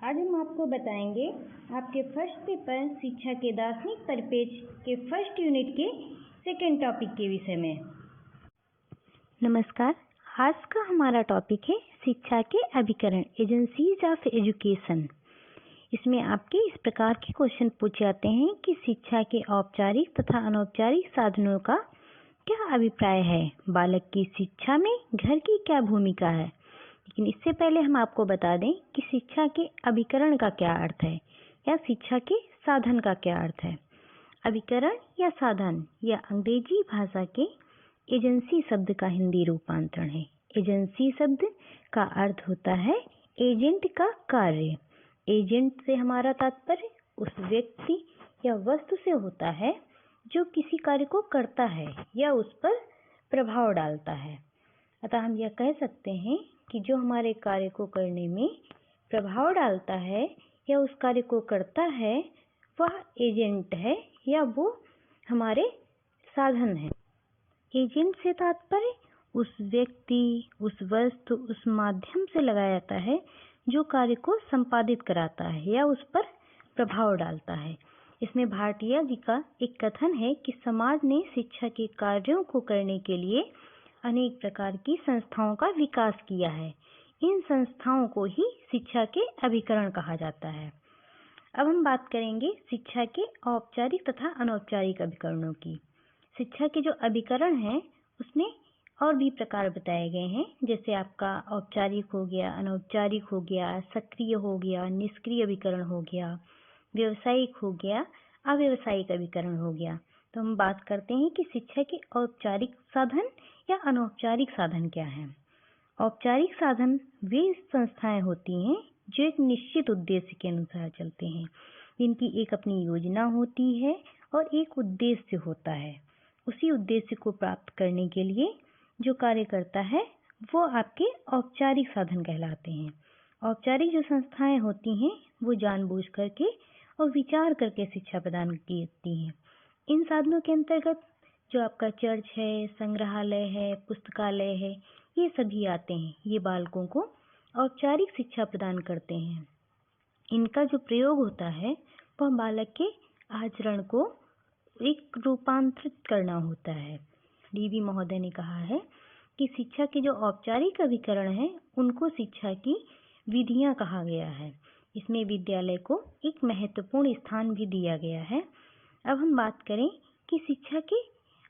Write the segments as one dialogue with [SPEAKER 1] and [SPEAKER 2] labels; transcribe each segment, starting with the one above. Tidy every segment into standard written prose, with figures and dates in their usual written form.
[SPEAKER 1] आज हम आपको बताएंगे आपके फर्स्ट पेपर शिक्षा के दार्शनिक परिपेक्ष के फर्स्ट यूनिट के सेकेंड टॉपिक के विषय में। नमस्कार, आज का हमारा टॉपिक है शिक्षा के अभिकरण, एजेंसीज ऑफ एजुकेशन। इसमें आपके इस प्रकार के क्वेश्चन पूछे जाते हैं कि शिक्षा के औपचारिक तथा अनौपचारिक साधनों का क्या अभिप्राय है, बालक की शिक्षा में घर की क्या भूमिका है। लेकिन इससे पहले हम आपको बता दें कि शिक्षा के अभिकरण का क्या अर्थ है या शिक्षा के साधन का क्या अर्थ है। अभिकरण या साधन या अंग्रेजी भाषा के एजेंसी शब्द का हिंदी रूपांतरण है। एजेंसी शब्द का अर्थ होता है एजेंट का कार्य। एजेंट से हमारा तात्पर्य उस व्यक्ति या वस्तु से होता है जो किसी कार्य को करता है या उस पर प्रभाव डालता है। अतः हम यह कह सकते हैं कि जो हमारे कार्य को करने में प्रभाव डालता है या उस कार्य को करता है वह एजेंट है या वो हमारे साधन है। एजेंट से तात्पर्य उस व्यक्ति, उस वस्तु, उस माध्यम से लगाया जाता है जो कार्य को संपादित कराता है या उस पर प्रभाव डालता है। इसमें भाटिया जी का एक कथन है कि समाज ने शिक्षा के कार्यों को करने के लिए अनेक प्रकार की संस्थाओं का विकास किया है। इन संस्थाओं को ही शिक्षा के अभिकरण कहा जाता है। अब हम बात करेंगे शिक्षा के औपचारिक तथा अनौपचारिक अभिकरणों की। शिक्षा के जो अभिकरण हैं उसमें और भी प्रकार बताए गए हैं, जैसे आपका औपचारिक हो गया, अनौपचारिक हो गया, सक्रिय हो गया, निष्क्रिय अभिकरण हो गया, व्यवसायिक हो गया, अव्यवसायिक अभिकरण हो गया। तो हम बात करते हैं कि शिक्षा के औपचारिक साधन या अनौपचारिक साधन क्या है। औपचारिक साधन वे संस्थाएं होती हैं जो एक निश्चित उद्देश्य के अनुसार चलते हैं, जिनकी एक अपनी योजना होती है और एक उद्देश्य होता है। उसी उद्देश्य को प्राप्त करने के लिए जो कार्य करता है वो आपके औपचारिक साधन कहलाते हैं। औपचारिक जो संस्थाएं होती हैं वो जानबूझ करके और विचार करके शिक्षा प्रदान करती हैं। इन साधनों के अंतर्गत जो आपका चर्च है, संग्रहालय है, पुस्तकालय है, ये सभी आते हैं। ये बालकों को औपचारिक शिक्षा प्रदान करते हैं। इनका जो प्रयोग होता है वह बालक के आचरण को एक रूपांतरित करना होता है। डीवी महोदय ने कहा है कि शिक्षा के जो औपचारिक अभिकरण हैं उनको शिक्षा की विधियां कहा गया है। इसमें विद्यालय को एक महत्वपूर्ण स्थान भी दिया गया है। अब हम बात करें कि शिक्षा के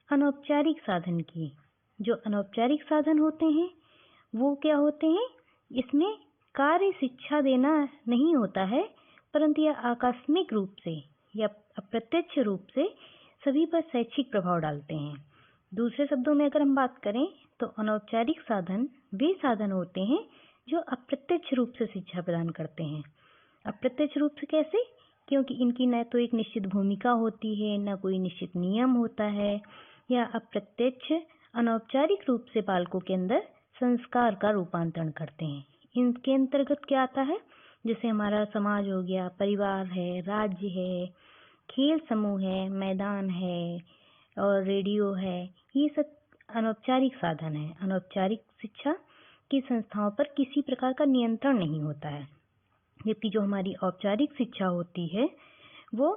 [SPEAKER 1] अनौपचारिक साधन की। जो अनौपचारिक साधन होते हैं वो क्या होते हैं, इसमें कार्य शिक्षा देना नहीं होता है, परंतु यह आकस्मिक रूप से या अप्रत्यक्ष रूप से सभी पर शैक्षिक प्रभाव डालते हैं। दूसरे शब्दों में अगर हम बात करें तो अनौपचारिक साधन वे साधन होते हैं जो अप्रत्यक्ष रूप से शिक्षा प्रदान करते हैं। अप्रत्यक्ष रूप से कैसे? क्योंकि इनकी न तो एक निश्चित भूमिका होती है, न कोई निश्चित नियम होता है, या अप्रत्यक्ष अनौपचारिक रूप से बालकों के अंदर संस्कार का रूपांतरण करते हैं। इनके अंतर्गत क्या आता है, जैसे हमारा समाज हो गया, परिवार है, राज्य है, खेल समूह है, मैदान है और रेडियो है, ये सब अनौपचारिक साधन है। अनौपचारिक शिक्षा की संस्थाओं पर किसी प्रकार का नियंत्रण नहीं होता है, जबकि जो हमारी औपचारिक शिक्षा होती है वो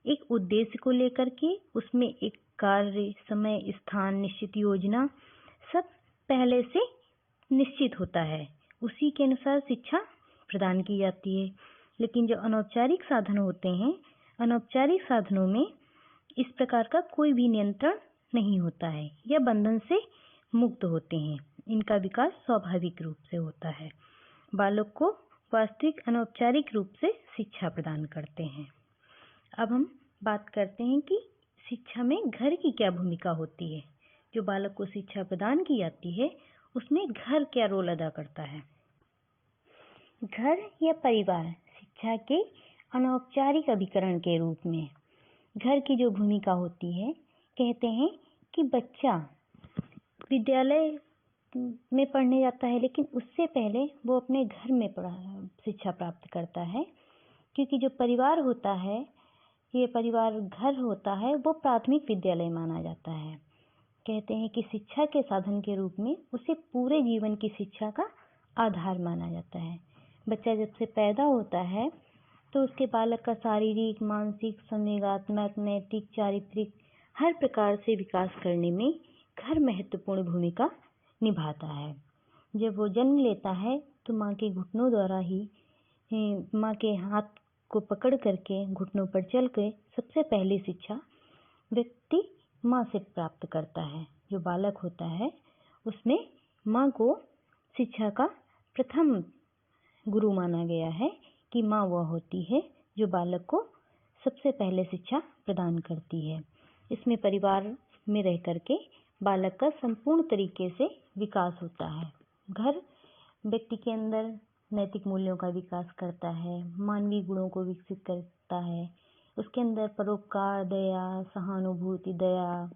[SPEAKER 1] एक उद्देश्य को लेकर के उसमें एक कार्य, समय, स्थान, निश्चित योजना सब पहले से निश्चित होता है। उसी के अनुसार शिक्षा प्रदान की जाती है। लेकिन जो अनौपचारिक साधन होते हैं, अनौपचारिक साधनों में इस प्रकार का कोई भी नियंत्रण नहीं होता है या बंधन से मुक्त होते हैं। इनका विकास स्वाभाविक रूप से होता है। बालक को वास्तविक अनौपचारिक रूप से शिक्षा प्रदान करते हैं। अब हम बात करते हैं कि शिक्षा में घर की क्या भूमिका होती है। जो बालक को शिक्षा प्रदान की जाती है उसमें घर क्या रोल अदा करता है। घर या परिवार शिक्षा के अनौपचारिक अभिकरण के रूप में घर की जो भूमिका होती है, कहते हैं कि बच्चा विद्यालय में पढ़ने जाता है लेकिन उससे पहले वो अपने घर में शिक्षा प्राप्त करता है, क्योंकि जो परिवार होता है, ये परिवार घर होता है, वो प्राथमिक विद्यालय माना जाता है। कहते हैं कि शिक्षा के साधन के रूप में उसे पूरे जीवन की शिक्षा का आधार माना जाता है। बच्चा जब से पैदा होता है तो उसके बालक का शारीरिक, मानसिक, संवेगात्मक, नैतिक, चारित्रिक हर प्रकार से विकास करने में घर महत्वपूर्ण भूमिका निभाता है। जब वो जन्म लेता है तो माँ के घुटनों द्वारा ही माँ के हाथ को पकड़ करके घुटनों पर चल के सबसे पहली शिक्षा व्यक्ति माँ से प्राप्त करता है। जो बालक होता है उसमें माँ को शिक्षा का प्रथम गुरु माना गया है कि माँ वह होती है जो बालक को सबसे पहले शिक्षा प्रदान करती है। इसमें परिवार में रह करके बालक का संपूर्ण तरीके से विकास होता है। घर व्यक्ति के अंदर नैतिक मूल्यों का विकास करता है, मानवीय गुणों को विकसित करता है। उसके अंदर परोपकार, दया, सहानुभूति, दया,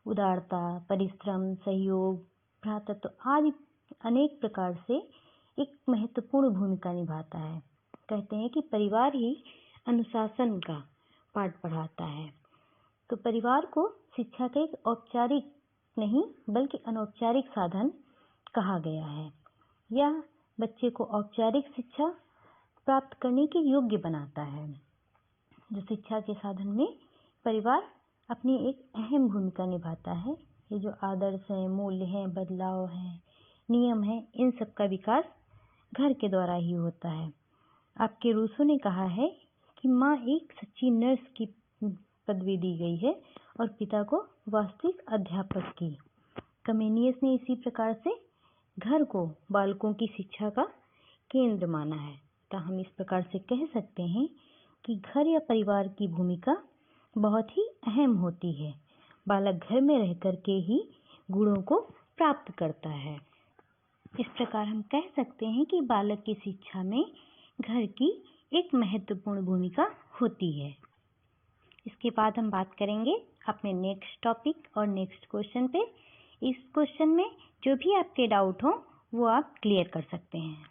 [SPEAKER 1] उदारता, परिश्रम, सहयोग, भ्रातृत्व आदि अनेक प्रकार से एक महत्वपूर्ण भूमिका निभाता है। कहते हैं कि परिवार ही अनुशासन का पाठ पढ़ाता है। तो परिवार को शिक्षा का एक औपचारिक नहीं बल्कि अनौपचारिक साधन कहा गया है। यह बच्चे को औपचारिक शिक्षा प्राप्त करने के योग्य बनाता है। जो शिक्षा के साधन में परिवार अपनी एक अहम भूमिका निभाता है। ये जो आदर्श हैं, मूल्य हैं, बदलाव हैं, नियम हैं, इन सब का विकास घर के द्वारा ही होता है। आपके रूसो ने कहा है कि माँ एक सच्ची नर्स की पदवी दी गई है और पिता को वास्तविक अध्यापक की। कमेनियस ने इसी प्रकार से घर को बालकों की शिक्षा का केंद्र माना है। तो हम इस प्रकार से कह सकते हैं कि घर या परिवार की भूमिका बहुत ही अहम होती है। बालक घर में रह कर के ही गुणों को प्राप्त करता है। इस प्रकार हम कह सकते हैं कि बालक की शिक्षा में घर की एक महत्वपूर्ण भूमिका होती है। इसके बाद हम बात करेंगे अपने नेक्स्ट टॉपिक और नेक्स्ट क्वेश्चन पे। इस क्वेश्चन में जो भी आपके डाउट हो वो आप क्लियर कर सकते हैं।